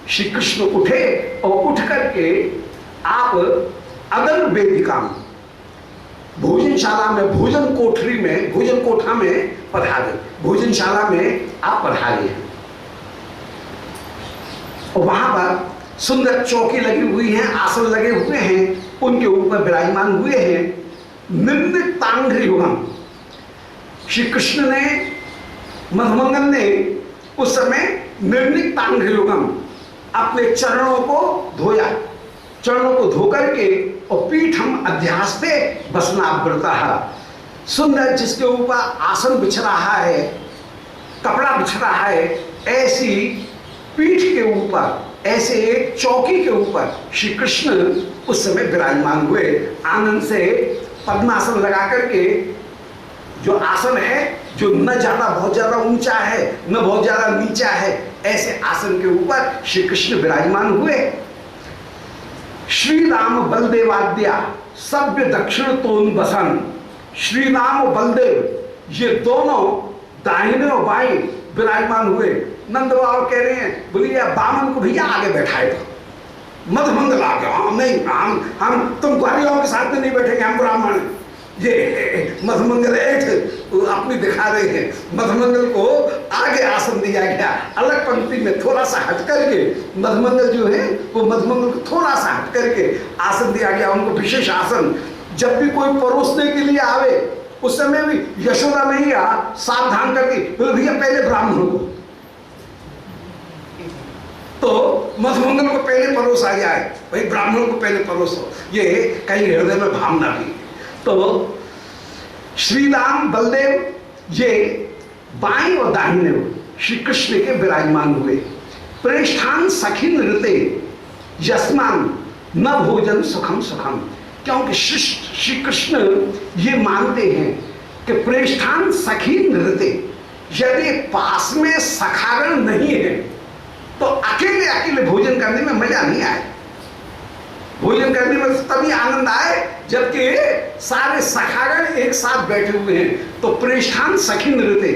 श्री कृष्ण उठे और उठ करके आप अदर वेदिका में, भोजनशाला में, भोजन कोठरी में, भोजन कोठा में पधारे, भोजनशाला में आप पधारे हैं। और वहां पर सुंदर चौकी लगी हुई हैं, आसन लगे हुए हैं, उनके ऊपर विराजमान हुए हैं निर्नितांघ्रि युगम। श्री कृष्ण ने, मधुमंगल ने उस समय निर्नितांघ्रि युगम अपने चरणों को धोया, चरणों को धो करके और पीठम अध्यास पे बसनाव्रता है, सुंदर जिसके ऊपर आसन बिछ रहा है, कपड़ा बिछ रहा है, ऐसी पीठ के ऊपर, ऐसे एक चौकी के ऊपर श्री कृष्ण उस समय विराजमान हुए। आनंद से पद्मासन लगा करके, जो आसन है जो न ज्यादा बहुत ज्यादा ऊंचा है न बहुत ज्यादा नीचा है, ऐसे आसन के ऊपर श्री कृष्ण विराजमान हुए। श्री राम बलदेवाद्या सभ्य दक्षिण तोन बसन, श्री राम और बलदेव ये दोनों दाहिने और बाएं विराजमान हुए। नंद बाबा कह रहे हैं, बोलिए बामन को भैया आगे बैठाए तो मधुमंगल आ गया। हम नहीं, हम तुम ग्वालियों के साथ में नहीं बैठेंगे, हम ब्राह्मण। ये मधुमंगल ऐठ अपनी दिखा रहे हैं, मधुमंगल को आगे आसन दिया गया, अलग पंक्ति में थोड़ा सा हट करके मधुमंगल जो है वो मधुमंगल को थोड़ा सा हट करके आसन दिया गया, उनको विशेष आसन। जब भी कोई परोसने के लिए आवे उस समय भी यशोदा मैया सावधान करके बोले भैया पहले ब्राह्मण को, तो मधुमंगल को पहले परोसा जाए, भाई ब्राह्मण को पहले परोसो, ये कहीं हृदय में भावना भी। तो श्री राम बलदेव ये बाएं और दाहिने श्री कृष्ण के विराजमान हुए। प्रेष्ठान सखी नृत्य यस्मान न भोजन सुखम सुखम, क्योंकि श्री कृष्ण ये मानते हैं कि प्रेष्ठान सखी नृत्य, यदि पास में सखागण नहीं है तो अकेले अकेले भोजन करने में मजा नहीं आए। भोजन करने में तभी आनंद आए जबकि सारे सखागण एक साथ बैठे हुए हैं। तो प्रेष्ठान सखी नृत्य,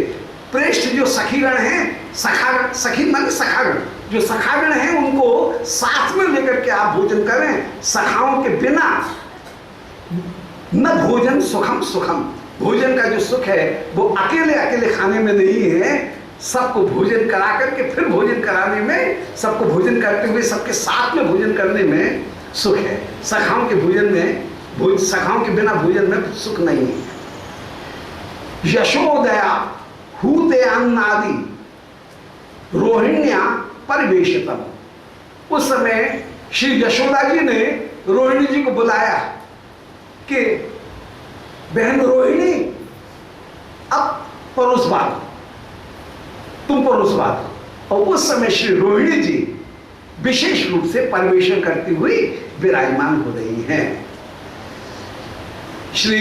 प्रेष्ठ जो सखीगण हैं, सखागण, सखी मन सखागण, जो सखागण हैं उनको साथ में लेकर के आप भोजन करें। सखाओं के बिना न भोजन सुखम सुखम, भोजन का जो सुख है वो अकेले अकेले खाने में नहीं है, सबको भोजन करा करके फिर भोजन कराने में, सबको भोजन करते हुए सबके साथ में भोजन करने में सुख है। सखाओं के भोजन में, सखाओं के बिना भोजन में सुख नहीं है। यशोदया हूतयान्नादि रोहिण्या परिवेशितम, उस समय श्री यशोदा जी ने रोहिणी जी को बुलाया कि बहन रोहिणी अब परोसबाद, तुम परोसबाद। और उस समय श्री रोहिणी जी विशेष रूप से परिवेशन करती हुई विराजमान हो रही हैं। श्री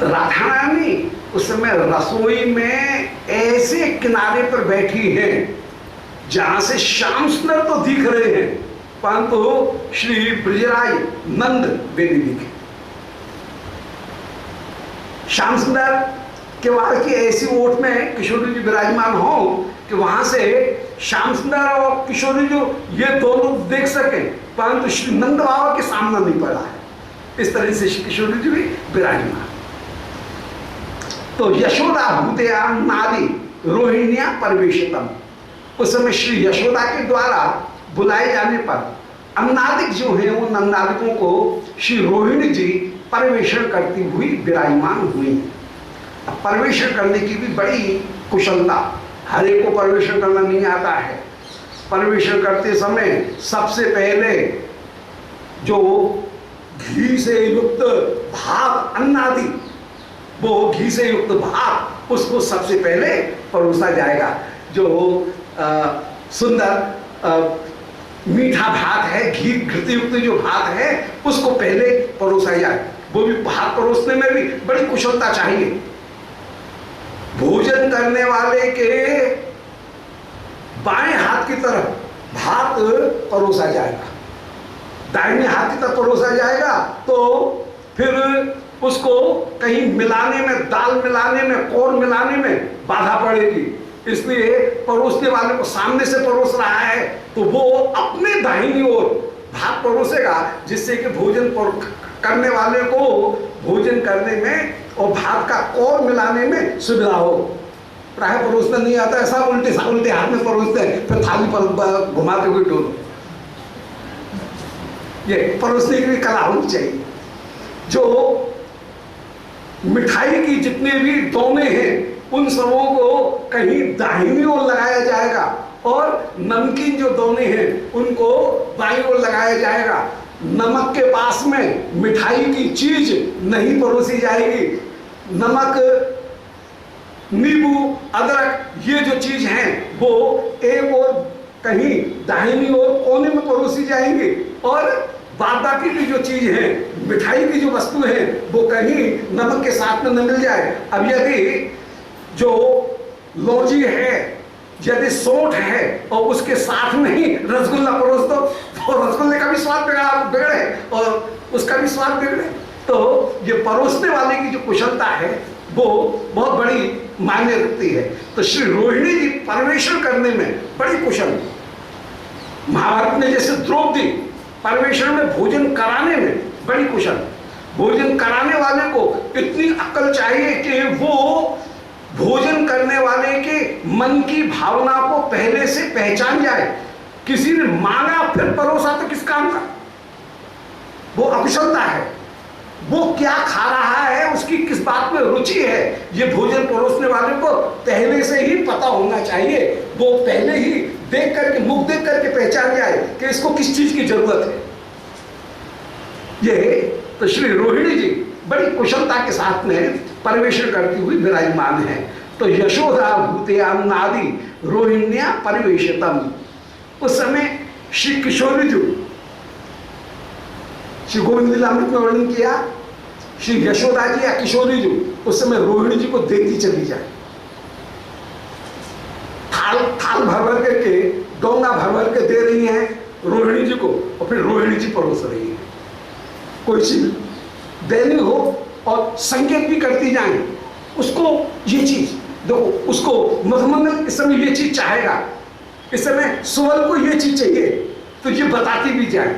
राधा रानी उस समय रसोई में ऐसे किनारे पर बैठी हैं जहां से श्याम सुंदर तो दिख रहे हैं परंतु श्री ब्रजराज नंद वे नहीं दिखे। श्याम सुंदर के वार की ऐसी ओट में किशोरी जी विराजमान हो कि वहां से श्याम सुंदर और किशोरी जो ये दोनों देख सके, परंतु श्री नंद बाबा के सामना नहीं पड़ा है। इस तरह से श्री किशोरी जी भी विराजमान। तो यशोदा भूतया नादी रोहिणिया परिवेशितम, उस समय श्री यशोदा के द्वारा बुलाए जाने पर अन्नादिक जो है उन अन्नादिकों को श्री रोहिणी जी परिवेशन करती हुई विराजमान हुई। परिवेशन करने की भी बड़ी कुशलता, हर एक को परिवेशन करना नहीं आता है। परिवेशन करते समय सबसे पहले जो घी से युक्त भात अन्नादि, वो घी से युक्त भात उसको सबसे पहले परोसा जाएगा। जो सुंदर मीठा भात है, घी घृत युक्त जो भात है उसको पहले परोसा जाए। वो भी भात परोसने में भी बड़ी कुशलता चाहिए। भोजन करने वाले के बाएं हाथ की तरफ भात परोसा जाएगा, दाहिने हाथ की तरफ परोसा जाएगा तो फिर उसको कहीं मिलाने में, दाल मिलाने में, कौर मिलाने में बाधा पड़ेगी। इसलिए परोसने वाले को सामने से परोस रहा है तो वो अपने दाहिनी ओर भात परोसेगा, जिससे कि भोजन करने वाले को भोजन करने में और भात का कौर मिलाने में सुविधा हो। प्राय परोसना नहीं आता, ऐसा उल्टे हाथ में परोसते हैं, फिर थाली पर घुमाते हुए डोलो। ये परोसने की भी कला होनी चाहिए। जो मिठाई की जितने भी दोने हैं उन सबों को कहीं दाहिनी ओर लगाया जाएगा और नमकीन जो दोने हैं उनको बाईं ओर लगाया जाएगा। नमक के पास में मिठाई की चीज नहीं परोसी जाएगी। नमक, नींबू, अदरक ये जो चीज हैं वो एक और कहीं दाहिनी ओर कोने में परोसी जाएंगी और बाद बाकी की जो चीज है, मिठाई की जो वस्तु है वो कहीं नमक के साथ में न मिल जाए। अब यदि जो लौजी है, यदि सोंठ है और उसके साथ में ही रसगुल्ला परोस दो तो रसगुल्ले का भी स्वाद बिगड़े और उसका भी स्वाद बिगड़े। तो ये परोसने वाले की जो कुशलता है वो बहुत बड़ी मायने रखती है। तो श्री रोहिणी जी परवेषण करने में बड़ी कुशल। महाभारत में जैसे द्रौपदी परवेषण में भोजन कराने में बड़ी कुशल। भोजन कराने वाले को इतनी अक्ल चाहिए कि वो भोजन करने वाले के मन की भावना को पहले से पहचान जाए। किसी ने मांगा फिर परोसा तो किस काम का, वो अकुशलता है। वो क्या खा रहा है, उसकी किस बात में रुचि है, ये भोजन परोसने वाले को पहले से ही पता होना चाहिए। वो पहले ही देख करके, मुख देख करके पहचान जाए कि इसको किस चीज की जरूरत है। ये तो श्री रोहिणी जी बड़ी कुशलता के साथ में परिवेशन करती हुई विराजमान है। तो यशोदा भूतयान्नादि रोहिण्या परिवेशितम। उस समय श्री किशोरी जी, श्री गोविंद लीलामृत में वर्णन किया, श्री यशोदा जी या किशोरी जी उस समय रोहिणी जी को देती चली जाए। थाल भर भर करके, डोंगा भर भर के दे रही हैं रोहिणी जी को और फिर रोहिणी जी परोस रही है। कोई चीज देनी हो और संकेत भी करती जाए उसको, ये चीज देखो, उसको मधुमंगल इस समय ये चीज चाहेगा, इस समय सुवल को ये चीज चाहिए, तो ये बताती भी जाए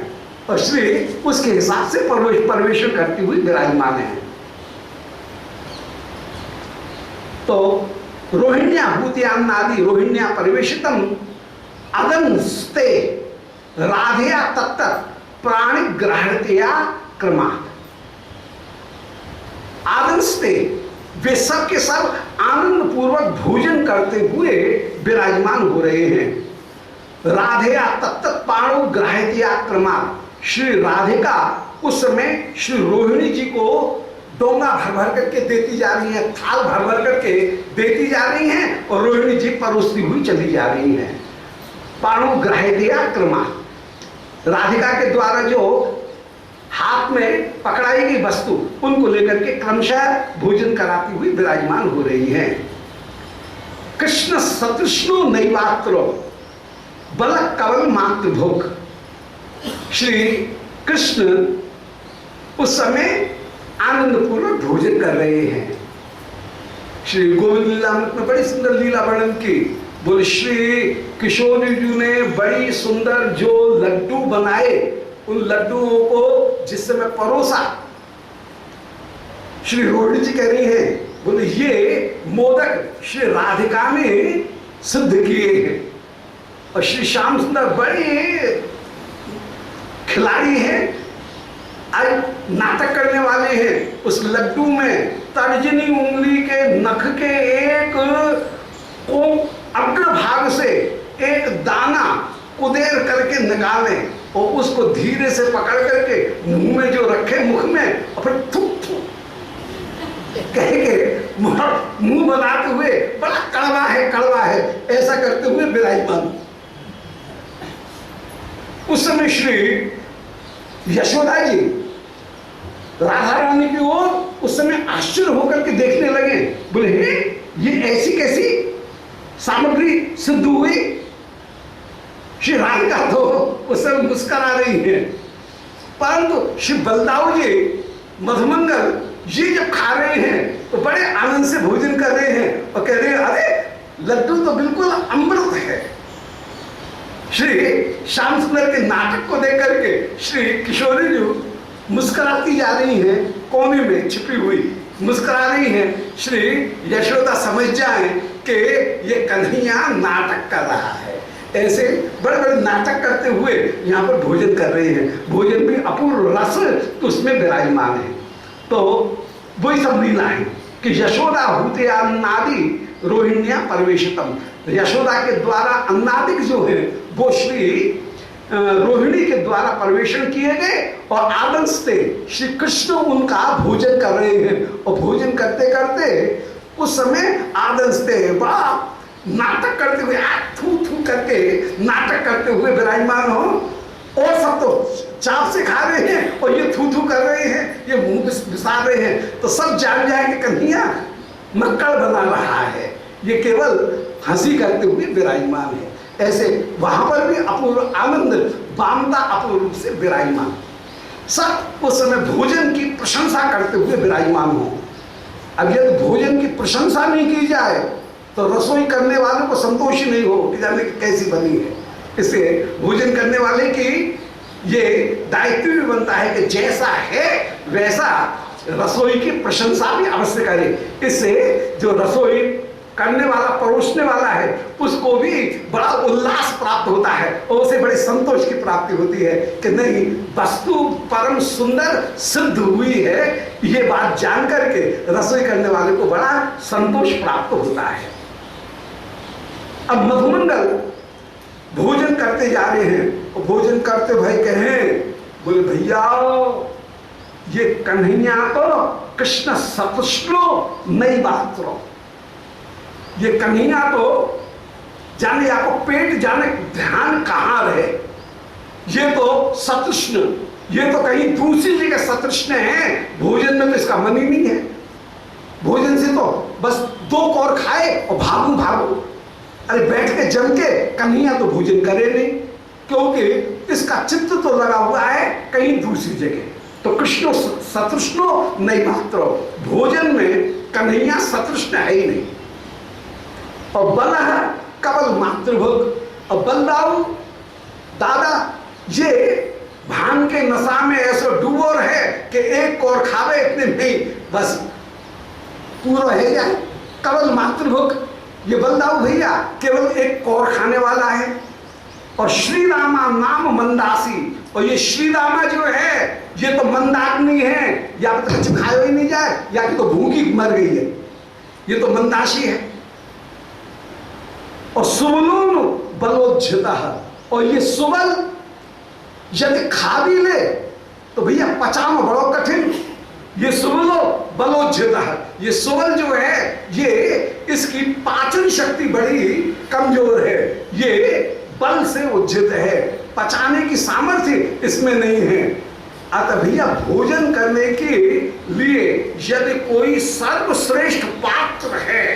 और श्री उसके हिसाब से परवेशन करती हुई विराजमान है। तो रोहिण्या भूतयान्नादि रोहिण्या परिवेशितम अदंस्ते राधेया तत्त प्राणिग्रहणतया क्रमात्। आदंस्ते वे सब के सब आनंद पूर्वक भोजन करते हुए विराजमान हो रहे हैं। राधेया तत्त प्राणिग्रहणतया क्रमात्। श्री राधिका उस समय श्री रोहिणी जी को डोंगा भर भर करके देती जा रही है, थाल भर भर करके देती जा रही हैं और रोहिणी जी परोसती हुई चली जा रही हैं। प्राणुग्रहणतया क्रमात्। राधिका के द्वारा जो हाथ में पकड़ाई गई वस्तु उनको लेकर के क्रमशः भोजन कराती हुई विराजमान हो रही हैं। कृष्ण सतृष्णु नैवात्र बल कवल मात्र भोग। श्री कृष्ण उस समय आनंद पूर्वक भोजन कर रहे हैं। श्री गोविंद लीलामृत में बड़ी सुंदर लीला वर्णन की। बोले श्री किशोरी जी ने बड़ी सुंदर जो लड्डू बनाए, उन लड्डुओं को जिस समय परोसा, श्री रोहिणी जी कह रही हैं, बोले ये मोदक श्री राधिका ने सिद्ध किए हैं और श्री श्याम सुंदर बड़े खिलाड़ी हैं, आज नाटक करने वाले हैं। उस लड्डू में तर्जनी उंगली के नख के एक अग्रभाग से एक दाना कुदेर करके निकालें और उसको धीरे से पकड़ करके मुंह में जो रखे, मुख में, और फिर थूक थूक कह के मुंह बनाते हुए, बड़ा कड़वा है कड़वा है ऐसा करते हुए विराजमान। उस समय श्री यशोदा जी राधा रानी की ओर उस समय आश्चर्य होकर के देखने लगे। बोले हे, ये ऐसी कैसी सामग्री सिद्ध हुई। श्री राधिका तो उस समय मुस्कुरा रही है, परंतु श्री बलदाऊ जी मधुमंगल ये जब खा रहे हैं तो बड़े आनंद से भोजन कर रहे हैं और कह रहे हैं अरे लड्डू तो बिल्कुल अमृत है। श्री श्याम सुंदर के नाटक को देख करके श्री किशोरी जी मुस्कुराती जा रही हैं, कोने में छिपी हुई मुस्कुरा रही हैं। श्री यशोदा समझ जाए कि ये कन्हैया नाटक कर रहा है। ऐसे बड़े बड़े नाटक करते हुए यहाँ पर भोजन कर रहे हैं। भोजन भी अपूर्व रस तो उसमें विराजमान है। तो वही सब लीला है कि यशोदा होते अन्नादि रोहिण्या परवेशितम, यशोदा के द्वारा अन्नादिक जो है वो श्री रोहिणी के द्वारा परवेशन किए गए और आनंद से श्री कृष्ण उनका भोजन कर रहे हैं। और भोजन करते करते उस समय आनंद से बड़ा नाटक करते हुए थू थू करके नाटक करते हुए विराजमान हो। और सब तो चाप से खा रहे हैं और ये थू थू कर रहे हैं, ये मुंह बिसार रहे हैं। तो सब जान जाएंगे कन्हैया मक्कड़ बना रहा है, ये केवल हंसी करते हुए विराजमान है। ऐसे वहां पर भी अपूर्व आनंद बामता अपूर्व रूप से विराजमान, सब उस समय भोजन की प्रशंसा करते हुए विराजमान हो। अब यदि भोजन की प्रशंसा नहीं की जाए तो रसोई करने वालों को संतोष ही नहीं हो कि जाने कैसी बनी है। इसलिए भोजन करने वाले की ये दायित्व भी बनता है कि जैसा है वैसा रसोई की प्रशंसा भी अवश्य करे। इससे जो रसोई करने वाला परोसने वाला है उसको भी बड़ा उल्लास प्राप्त होता है और उसे बड़े संतोष की प्राप्ति होती है कि नहीं, वस्तु परम सुंदर सिद्ध हुई है। ये बात जान करके रसोई करने वाले को बड़ा संतोष प्राप्त होता है। अब मधुमंगल भोजन करते जा रहे हैं और भोजन करते भाई कहें, बोले भैया ये कन्हैया तो कृष्ण सतृष्णो नई बात रो, ये कन्हैया तो जाने आपको पेट जाने ध्यान कहाँ रहे, ये तो सतृष्ण, ये तो कहीं दूसरी जगह सतृष्ण है, भोजन में तो इसका मन ही नहीं है। भोजन से तो बस दो कौर खाए और भागू भागो। अरे बैठ के जम के कन्हैया तो भोजन करे नहीं, क्योंकि इसका चित्त तो लगा हुआ है कहीं दूसरी जगह। तो कृष्ण सतृष्णो नहीं मात्र, भोजन में कन्हैया सतृष्ण है ही नहीं। और बल कबल मातृभोग, और बलदाऊ दादा ये भांग के नशा में ऐसा डूबो रहे कि एक कौर खावे इतने नहीं बस पूरा है जाए। कबल मातृभोग, ये बलदाऊ भैया केवल एक कौर खाने वाला है। और श्री रामा नाम मंदासी, और ये श्री रामा जो है ये तो मंदाग्नि है, या तो कुछ खाया ही नहीं जाए या कि तो भूखी मर गई है, ये तो मंदासी है। और सुबलोन बलोज्झिता, और ये सुबल यदि खा भी ले तो भैया पचाना बड़ा कठिन। ये सुबलो बलोज्झिता, ये सुबल जो है ये इसकी पाचन शक्ति बड़ी कमजोर है, ये बल से उज्जित है, पचाने की सामर्थ्य इसमें नहीं है। अतः भैया भोजन करने के लिए यदि कोई सर्वश्रेष्ठ पात्र है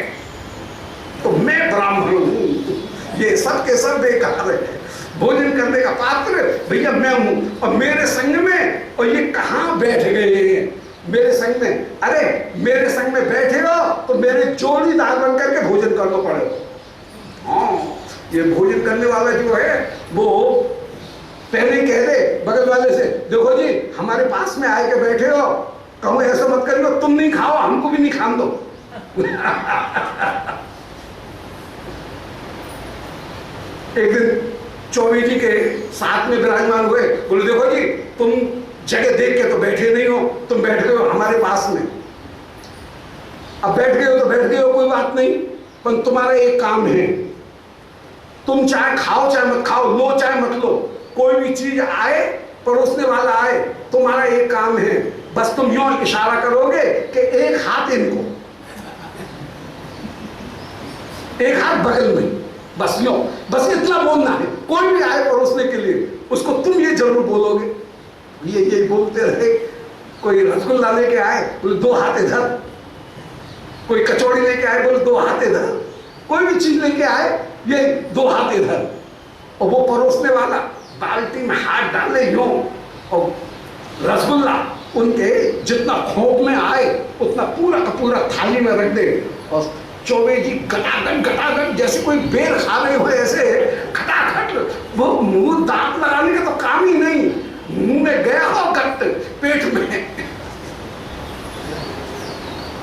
तो मैं ब्राह्मण हूं, ये सब के सब बेकार है। भोजन करने का पात्र भैया मैं हूं, और मेरे संग में, और ये कहां बैठ गए हैं मेरे संग में। अरे मेरे संग में बैठे हो तो मेरे जोड़ीदार बन करके भोजन करना पड़ेगा। हाँ, ये भोजन करने वाला जो है वो पहले कह दे बगल वाले से, देखो जी हमारे पास में आए के बैठे हो, कहूँ ऐसा मत करियो, तुम नहीं खाओ हमको भी नहीं खान दो। एक दिन चौबे जी के साथ में विराजमान हुए, बोले देखो जी तुम जगह देख के तो बैठे नहीं हो, तुम बैठ गए हो हमारे पास में। अब बैठ गए हो तो बैठ गए हो, कोई बात नहीं, पर तुम्हारा एक काम है, तुम चाहे खाओ चाहे मत खाओ, लो चाहे मत लो, कोई भी चीज आए परोसने वाला आए, तुम्हारा एक काम है, बस तुम यूं इशारा करोगे कि एक हाथ इनको, एक हाथ बगल में, बस यूं, बस इतना बोलना है। कोई भी आए परोसने के लिए उसको तुम ये जरूर बोलोगे। ये बोलते रहे, कोई रसगुल्ला लेके आए बोले दो हाथ इधर, कोई कचौड़ी लेके आए बोले दो हाथ इधर, कोई भी चीज लेके आए ये दो हाथ इधर, और वो परोसने वाला बाल्टी में हाथ डाले यूं, और रसगुल्ला उनके जितना खोप में आए उतना पूरा का पूरा थाली में रख दे, और चौबे जी गटागट जैसे कोई बेर खा रहे हो, ऐसे खटाखट, वो मुंह दांत लगाने का तो काम ही नहीं, मुंह में गया हो गट पेट में,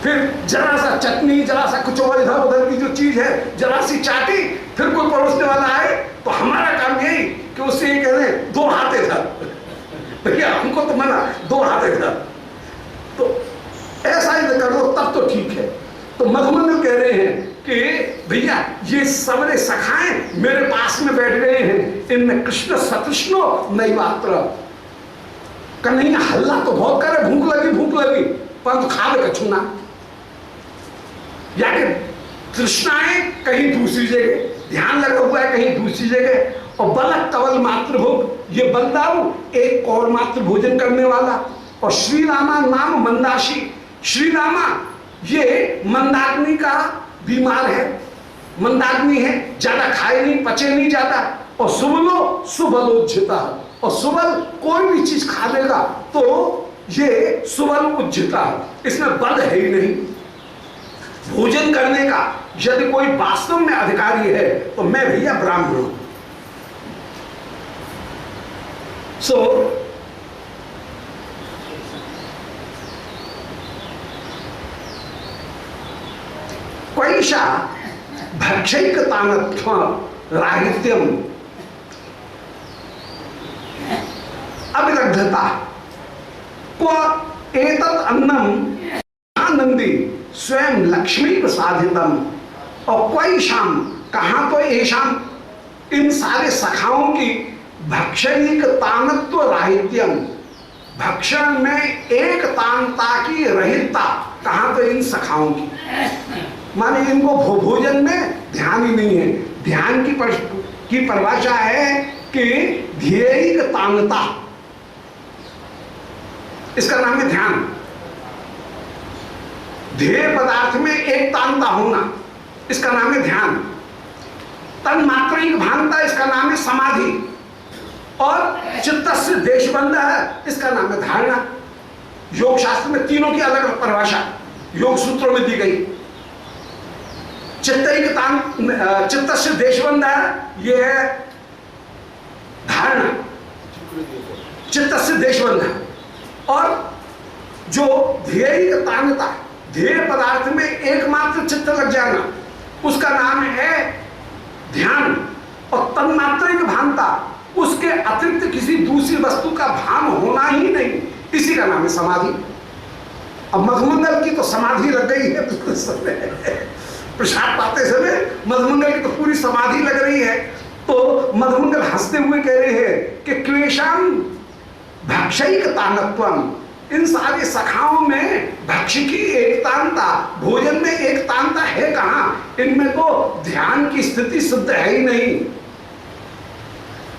फिर जरा सा चटनी, जरा सा कुछ और इधर उधर की जो चीज है जरा सी चाटी, फिर कोई परोसने वाला आए तो हमारा काम यही कि उससे ये कह रहे दो हाथ इधर, भैया हमको तो मना, दो हाथ इधर, तो ऐसा ही कर दो तब तो ठीक है। तो मधुमंगल कह रहे हैं कि भैया ये सबरे सखाएं मेरे पास में बैठ गए हैं, इनमें कृष्ण सतृष्णो नहीं मात्र। कन्हैया हल्ला तो बहुत करे, भूख लगी परंतु खावे कछु ना, या कि तृष्णाएं कहीं दूसरी जगह, ध्यान लगा हुआ है कहीं दूसरी जगह, और बलक कवल मात्र भोग, ये बलदाऊ एक और मात्र भोजन करने वाला, और श्री रामा नाम मंदाशी, श्री रामा ये मंदाग्नि का बीमार है, मंदाग्नि है, ज्यादा खाए नहीं, पचे नहीं ज्यादा, और सुबलो सुबलोज्जिता, और सुबल कोई भी चीज खा लेगा तो ये सुबल उज्जिता, इसमें बल है ही नहीं। भोजन करने का यदि कोई वास्तव में अधिकारी है तो मैं भैया ब्राह्मण हूं। सो क्वैषा भक्षैक तानत्व राहित्यम अविदग्धता क्व एतत् अन्नम आनंदी स्वयं लक्ष्मी प्रसादितम, और कोई शाम कहां तो ऐशाम इन सारे सखाओं की भक्षणिक तानत्व राहित्यम, भक्षण में एक तानता की रहितता कहां तो इन सखाओं की, माने इनको भोजन में ध्यान ही नहीं है। ध्यान की परिभाषा है कि ध्येयिक तानता, इसका नाम है ध्यान। ध्येय पदार्थ में एक तानता होना, इसका नाम है ध्यान। तन्मात्रिक भानता, इसका नाम है समाधि। और चित्तस्य देशबंध है, इसका नाम है धारणा। योग शास्त्र में तीनों की अलग अलग परिभाषा योग सूत्रों में दी गई। चित्तस्य देशबंध है, यह है धारणा, चित्तस्य देशबंध है। और जो ध्येय तानता, ध्येय पदार्थ में एकमात्र चित्त लग जाना, उसका नाम है ध्यान। और तन्मात्रिक भानता, उसके अतिरिक्त किसी दूसरी वस्तु का भान होना ही नहीं, इसी का नाम है समाधि। अब मधुमंगल की तो समाधि लग गई है प्रसाद पाते समय, मधुमंगल की तो पूरी समाधि लग रही है। तो मधुमंगल हंसते हुए कह रहे हैं कि क्लेशाम भक्षैक तानत्वम, इन सारे सखाओं में भक्ष की एकतांता, भोजन में एकतांता है कहां, इनमें तो ध्यान की स्थिति सिद्ध है ही नहीं।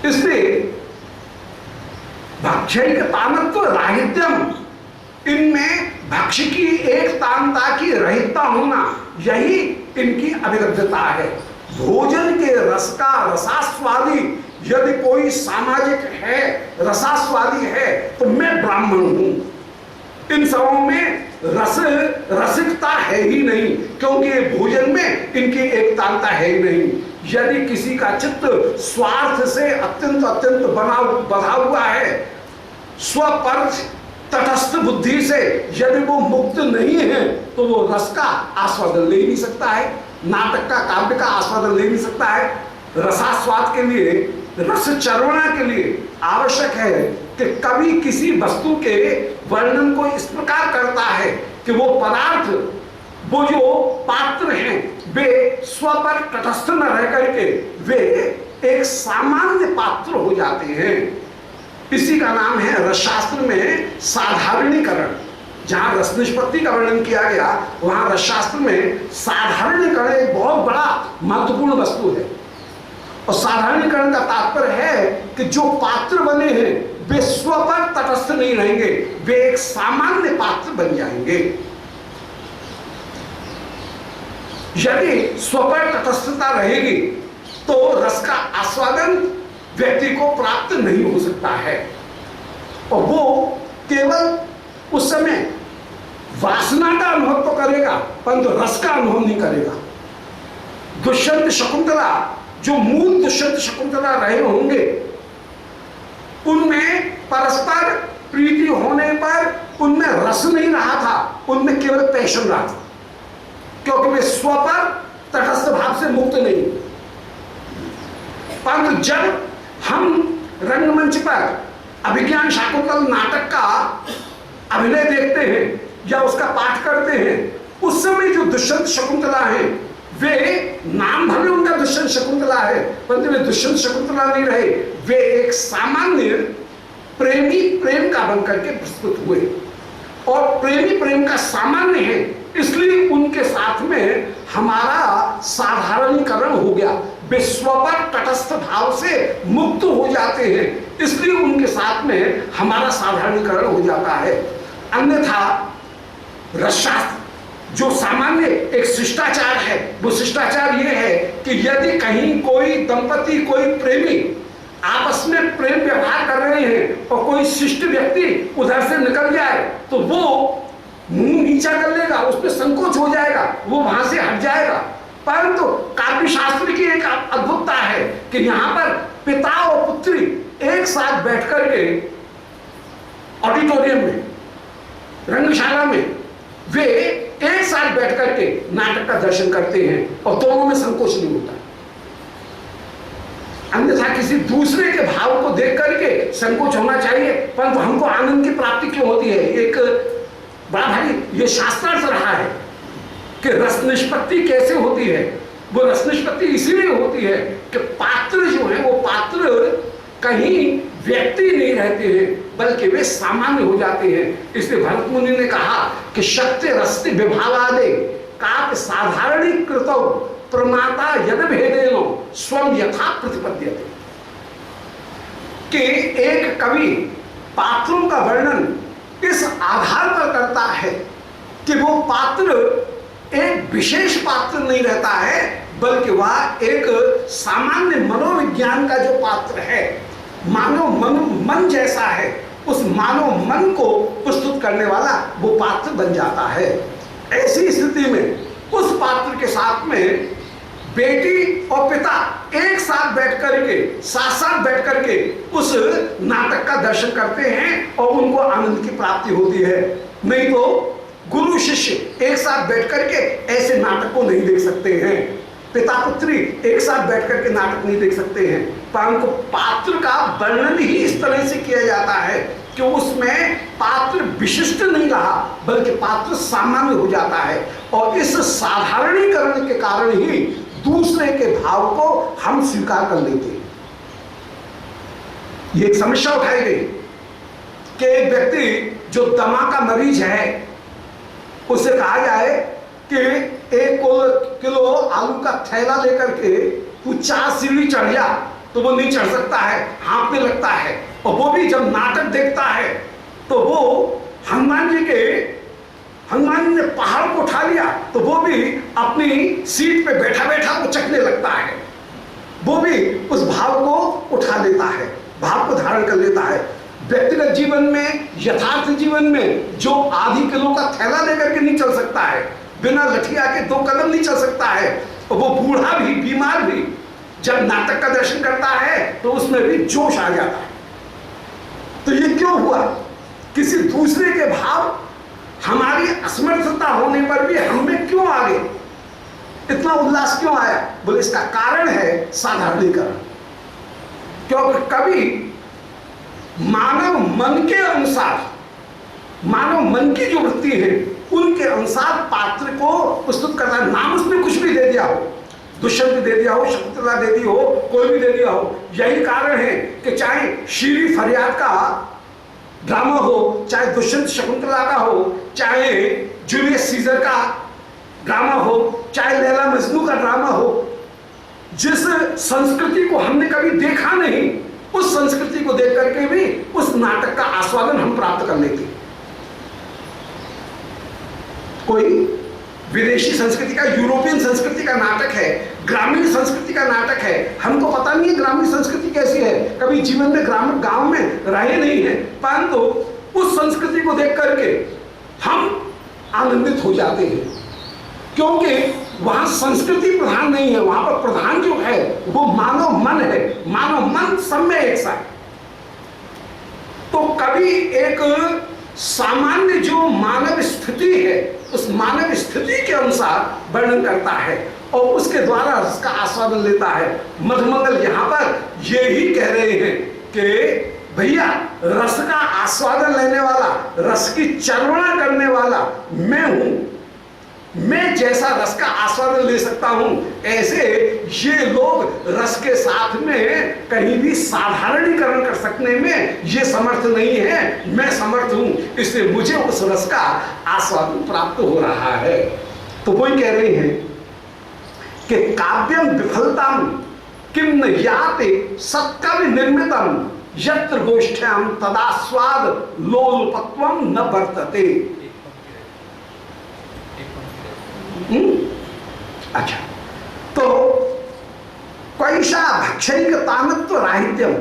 इसलिए भक्षैक तानत्व राहित्यम, इनमें भक्ष की एकतांता की रहितता होना, यही इनकी अभिलब्धता है। भोजन के रस का रसास्वादी यदि कोई सामाजिक है, रसास्वादी है, तो मैं ब्राह्मण हूं। इन सबों में रसिकता है ही नहीं, क्योंकि भोजन में इनकी एकतांता है ही नहीं। यदि किसी का चित्त स्वार्थ से अत्यंत अत्यंत बधा हुआ है, स्वपर तटस्थ बुद्धि से यदि वो मुक्त नहीं है, तो वो रस का आस्वादन ले नहीं सकता है, नाटक का, काव्य का आस्वादन ले नहीं सकता है। रसास्वाद के लिए, रस चर्वणा के लिए आवश्यक है कि कभी किसी वस्तु के वर्णन को इस प्रकार करता है कि वो पदार्थ, वो जो पात्र हैं, वे स्व पर तटस्थ न रह करके वे एक सामान्य पात्र हो जाते हैं। इसी का नाम है रसशास्त्र में साधारणीकरण। जहां रस निष्पत्ति का वर्णन किया गया, वहां रसशास्त्र में साधारणीकरण एक बहुत बड़ा महत्वपूर्ण वस्तु है। और साधारणीकरण का तात्पर्य है कि जो पात्र बने हैं वे स्व पर तटस्थ नहीं रहेंगे, वे एक सामान्य पात्र बन जाएंगे। यदि स्व पर तटस्थता रहेगी तो रस का आस्वादन व्यक्ति को प्राप्त नहीं हो सकता है, और वो केवल उस समय वासना का अनुभव तो करेगा परंतु रस का अनुभव नहीं करेगा। दुष्यंत शकुंतला, जो मूल दुष्यंत शकुंतला रहे होंगे, उनमें परस्पर प्रीति होने पर उनमें रस नहीं रहा था, उनमें केवल पैशन रहा था, क्योंकि वे स्व पर तटस्थ भाव से मुक्त नहीं। परंतु जब हम रंगमंच पर अभिज्ञान शाकुंतल नाटक का अभिनय देखते हैं या उसका पाठ करते हैं, उस समय जो दुष्यंत शकुंतला है, वे नाम भले उनका दुष्यंत शकुंतला है, परंतु वे दुष्यंत शकुंतला नहीं रहे, वे एक सामान्य प्रेमी प्रेम का बन करके प्रस्तुत हुए। और प्रेमी प्रेम का सामान्य है, इसलिए उनके साथ में हमारा साधारणीकरण हो गया। वे स्व पर तटस्थ भाव से मुक्त हो जाते हैं, इसलिए उनके साथ में हमारा साधारणीकरण हो जाता है। अन्यथा रसशास्त्र जो सामान्य एक शिष्टाचार है, वो शिष्टाचार ये है कि यदि कहीं कोई दंपति, कोई प्रेमी आपस में प्रेम व्यवहार कर रहे हैं और कोई शिष्ट व्यक्ति उधर से निकल जाए, तो वो मुंह नीचा कर लेगा, उसमें संकोच हो जाएगा, वो वहां से हट जाएगा। परंतु काव्य शास्त्र की एक अद्भुतता है कि यहाँ पर पिता और पुत्री एक साथ बैठ करके ऑडिटोरियम में, रंगशाला में, वे एक साथ बैठ करके नाटक का दर्शन करते हैं और दोनों में संकोच नहीं होता। अन्यथा किसी दूसरे के भाव को देख करके संकोच होना चाहिए, परंतु हमको आनंद की प्राप्ति क्यों होती है? एक बड़ा भाई ये शास्त्रार्थ रहा है कि रस निष्पत्ति कैसे होती है। वो रस निष्पत्ति इसीलिए होती है कि पात्र जो है, वो पात्र कहीं व्यक्ति नहीं रहते हैं, बल्कि वे सामान्य हो जाते हैं। इसलिए भरत मुनि ने कहा कि शक्ति रस्ति विभावादे काव्य साधारणीकृतौ प्रमाता यद भेदेनो स्वयं यथा प्रतिपद्यते। कि एक कवि पात्रों का वर्णन इस आधार पर करता है कि वो पात्र एक विशेष पात्र नहीं रहता है, बल्कि वह एक सामान्य मनोविज्ञान का जो पात्र है, मानव मन जैसा है, उस मानव मन को प्रस्तुत करने वाला वो पात्र बन जाता है। ऐसी स्थिति में उस पात्र के साथ में बेटी और पिता एक साथ बैठ करके, साथ बैठ करके उस नाटक का दर्शन करते हैं और उनको आनंद की प्राप्ति होती है। नहीं तो गुरु शिष्य एक साथ बैठ करके ऐसे नाटक को नहीं देख सकते हैं, पिता पुत्री एक साथ बैठ करके नाटक नहीं देख सकते हैं। परंतु पात्र का वर्णन ही इस तरह से किया जाता है कि उसमें पात्र विशिष्ट नहीं रहा, बल्कि पात्र सामान्य हो जाता है। और इस साधारणीकरण के कारण ही दूसरे के भाव को हम स्वीकार कर लेते हैं। ये एक समस्या उठाई गई कि एक व्यक्ति जो दमा का मरीज है, उसे कहा जाए कि 1 किलो आलू का थैला लेकर के तू 4 सीढ़ी चढ़ जा, तो वो नहीं चढ़ सकता है, हाँफने लगता है। और वो भी जब नाटक देखता है तो वो हनुमान ने पहाड़ को उठा लिया, तो वो भी अपनी सीट पे बैठा बैठा वो चखने लगता है, वो भी उस भाव को उठा लेता है, भाव को धारण कर लेता है। व्यक्तिगत जीवन में, यथार्थ जीवन में जो आधी किलो का थैला लेकर के नहीं चल सकता है, बिना लठिया के 2 कदम नहीं चल सकता है, और वो बूढ़ा भी, बीमार भी जब नाटक का दर्शन करता है तो उसमें भी जोश आ जाता है। तो ये क्यों हुआ? किसी दूसरे के भाव हमारी असमर्थता होने पर भी हमें क्यों आ गए, इतना उल्लास क्यों आया? बोले इसका कारण है साधारणीकरण। क्योंकि कभी मानव मन के अनुसार, मानव मन की जो वृत्ति है उनके अनुसार पात्र को प्रस्तुत करता है। नाम उसने कुछ भी दे दिया हो, दुष्यंत दे दिया हो, शकुंतला दे दी हो, कोई भी दे दिया हो। यही कारण है कि चाहे शीरी फरियाद का ड्रामा हो, चाहे दुष्यंत शकुंतला का हो, चाहे जूलियस सीजर का ड्रामा हो, चाहे लैला मजनू का ड्रामा हो, जिस संस्कृति को हमने कभी देखा नहीं, उस संस्कृति को देख करके भी उस नाटक का आस्वादन हम प्राप्त कर लेते। कोई विदेशी संस्कृति का, यूरोपियन संस्कृति का नाटक है, ग्रामीण संस्कृति का नाटक है, हमको पता नहीं है ग्रामीण संस्कृति कैसी है, कभी जीवन में ग्रामीण गांव में रहे नहीं है, परंतु उस संस्कृति को देख करके हम आनंदित हो जाते हैं, क्योंकि वहां संस्कृति प्रधान नहीं है, वहां पर प्रधान जो है वो मानव मन है। मानव मन सब में एक सा है। तो कभी एक सामान्य जो मानव स्थिति है उस मानव स्थिति के अनुसार वर्णन करता है और उसके द्वारा रस का आस्वादन लेता है। मधुमंगल यहां पर ये ही कह रहे हैं कि भैया रस का आस्वादन लेने वाला, रस की चर्वणा करने वाला मैं हूं। मैं जैसा रस का आस्वादन ले सकता हूं, ऐसे ये लोग रस के साथ में कहीं भी साधारणीकरण कर सकने में ये समर्थ नहीं है। मैं समर्थ हूं, इसलिए मुझे उस रस का आस्वादन प्राप्त हो रहा है। तो वही कह रहे हैं कि काव्यम विफलतम किम न याते सत्कवि निर्मितम यत्र गोष्ठ्याम तदास्वाद लोलुपत्वम न वर्तते। अच्छा, तो कैसा भक्षणिक तानत्व राहित्यम,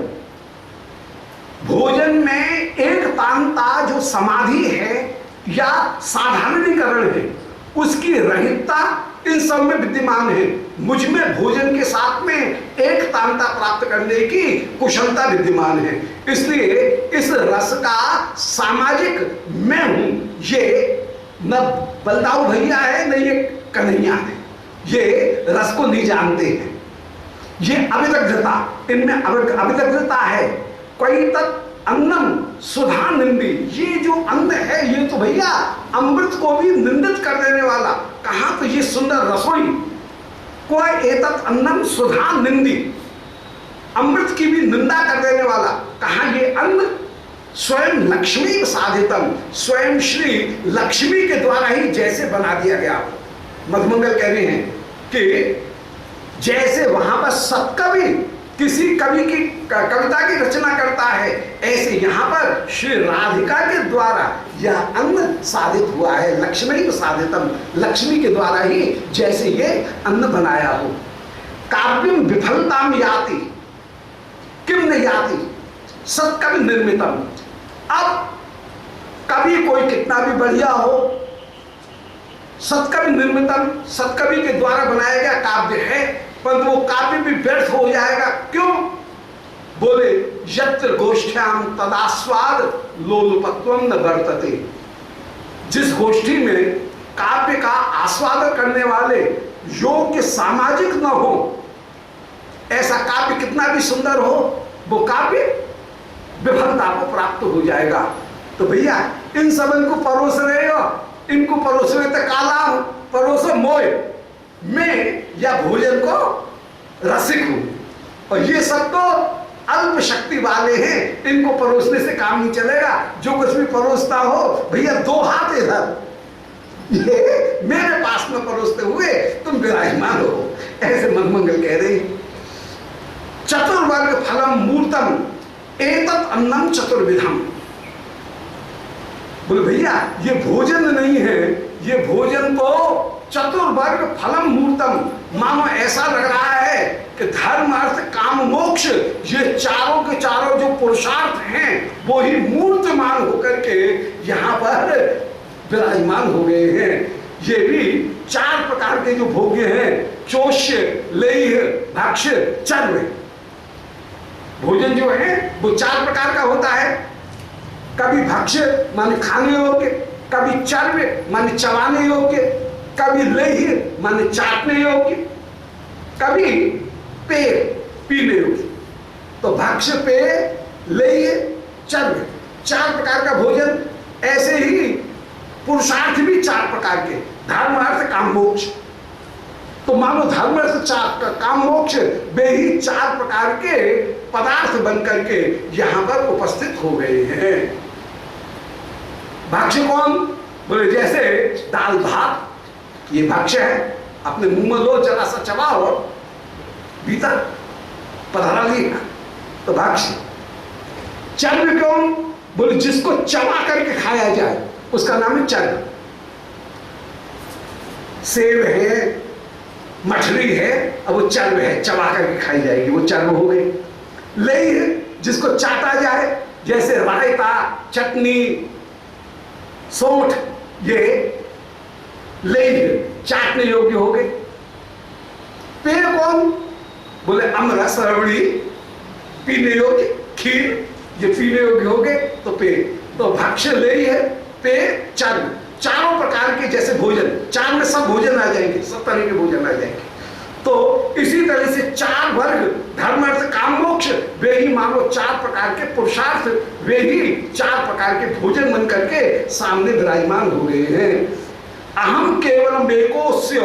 भोजन में एक तानता जो समाधि है या साधारणीकरण है उसकी रहितता इन सब में विद्यमान है। मुझ में भोजन के साथ में एक तानता प्राप्त करने की कुशलता विद्यमान है, इसलिए इस रस का सामाजिक मैं हूं। ये न बलदाऊ भैया है न ये कन्हैया है, ये रस को नहीं जानते हैं। ये अविदग्धता, इनमें अविदग्धता है। कोई तत् अन्नम सुधा निंदी, ये जो अन्न है ये तो भैया अमृत को भी निंदित कर देने वाला। कहा तो ये सुंदर रसोई, कोई एतत् अन्नम सुधा निंदी, अमृत की भी निंदा कर देने वाला। कहा ये अन्न स्वयं लक्ष्मी साधितम, स्वयं श्री लक्ष्मी के द्वारा ही जैसे बना दिया गया। मधुमंगल कह रहे हैं कि जैसे वहां पर सत्कवि किसी कवि की कविता की रचना करता है, ऐसे यहाँ पर श्री राधिका के द्वारा यह अन्न साधित हुआ है। लक्ष्मी साधितम, लक्ष्मी के द्वारा ही जैसे ये अन्न बनाया हो। काव्यम विफलताम याति किम न याति सत्कवि निर्मितम। अब कवि कोई कितना भी बढ़िया हो, सत्कवि निर्मितम, सत्कवि के द्वारा बनाया गया काव्य है, पर वो काव्य भी व्यर्थ हो जाएगा। क्यों? बोले यत्र गोष्ठ्याम तदास्वाद लोलुपत्वम न वर्तते। जिस गोष्ठी में काव्य का आस्वादन करने वाले योग्य सामाजिक न हो, ऐसा काव्य कितना भी सुंदर हो, वो काव्य विफलता को प्राप्त हो जाएगा। तो भैया इन सब को परोस रहे हो, इनको परोसने तक काला परोसो मोय, मैं या भोजन को रसिक हूं, और ये सब तो अल्प शक्ति वाले हैं, इनको परोसने से काम नहीं चलेगा। जो कुछ भी परोसता हो भैया दो हाथ इधर, ये मेरे पास में परोसते हुए तुम विराजमान हो। ऐसे मधुमंगल कह रहे हैं। चतुर्वर्ग फलम मूर्तम एतत् अन्नम चतुर्विधम। बोले भैया ये भोजन नहीं है, ये भोजन तो चतुर्वर्ग फलम मूर्तम। मानो ऐसा लग रहा है कि धर्म अर्थ काम मोक्ष, ये चारों के चारों जो पुरुषार्थ हैं वो ही मूर्तमान होकर के यहाँ पर विराजमान हो गए हैं। ये भी चार प्रकार के जो भोग्य हैं, चोष्य, लेह्य, भक्ष्य, चर्व। भोजन जो है वो चार प्रकार का होता है। कभी भक्ष्य माने खाने योग्य, कभी चर्व माने चबाने योग्य, कभी लेह्य माने चाटने योग्य, कभी पेय पीने योग्य। तो भक्ष्य, पेय, लेह्य, चर्व, चार प्रकार का भोजन। ऐसे ही पुरुषार्थ भी चार प्रकार के, धर्म अर्थ काम मोक्ष। तो मानो धर्म अर्थ चार काम मोक्ष वे ही चार प्रकार के पदार्थ बनकर के यहां पर उपस्थित हो गए हैं। भक्ष्य कौन? बोले जैसे दाल भात, ये भक्ष्य है, अपने मुंह में लो, जरा सा चबाओ, भीतर पधरा लिया तो भक्ष्य। चर्व कौन? बोले जिसको चबा करके खाया जाए उसका नाम है चर्व। सेब है, मछली है, अब वो चर्व है, चबा करके खाई जाएगी, वो चर्व हो गई। लेह्य जिसको चाटा जाए, जैसे रायता, चटनी, सौंठ, ये लेह्य चाटने योग्य हो गए। पेय कौन? बोले अमरस रबड़ी, पीने योग्य खीर, ये पीने योग्य हो गए तो पेय। तो भक्ष्य ले ही है, पेय चार, चारों प्रकार के जैसे भोजन, चार में सब भोजन आ जाएंगे, सब तरह के भोजन आ जाएंगे। तो इसी तरह से चार वर्ग, धर्म अर्थ काम मोक्ष, वे ही मानो चार प्रकार के पुरुषार्थ, वे ही चार प्रकार के भोजन बन करके सामने विराजमान हो गए हैं। अहम केवलम एकोस्य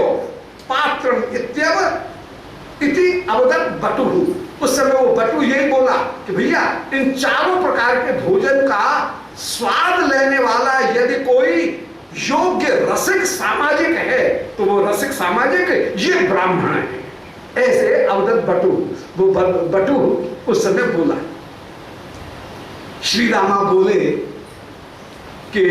पात्रम इत्यव इति अवदत् बटुहु। उस समय वो बटु यही बोला कि भैया इन चारों प्रकार के भोजन का स्वाद लेने वाला यदि कोई योग्य रसिक सामाजिक है तो वो रसिक सामाजिक ये ब्राह्मण है। ऐसे अवदत्त बटु, वो बटु उस समय बोला। श्री रामा बोले कि